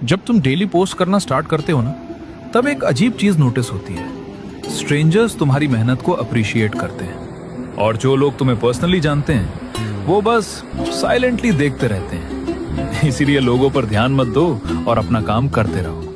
जब तुम daily post करना स्टार्ट करते हो ना, तब एक अजीब चीज नोटिस होती है। स्ट्रेंजर्स तुम्हारी मेहनत को अप्रिशिएट करते हैं, और जो लोग तुम्हें पर्सनली जानते हैं वो बस साइलेंटली देखते रहते हैं। इसीलिए लोगों पर ध्यान मत दो और अपना काम करते रहो।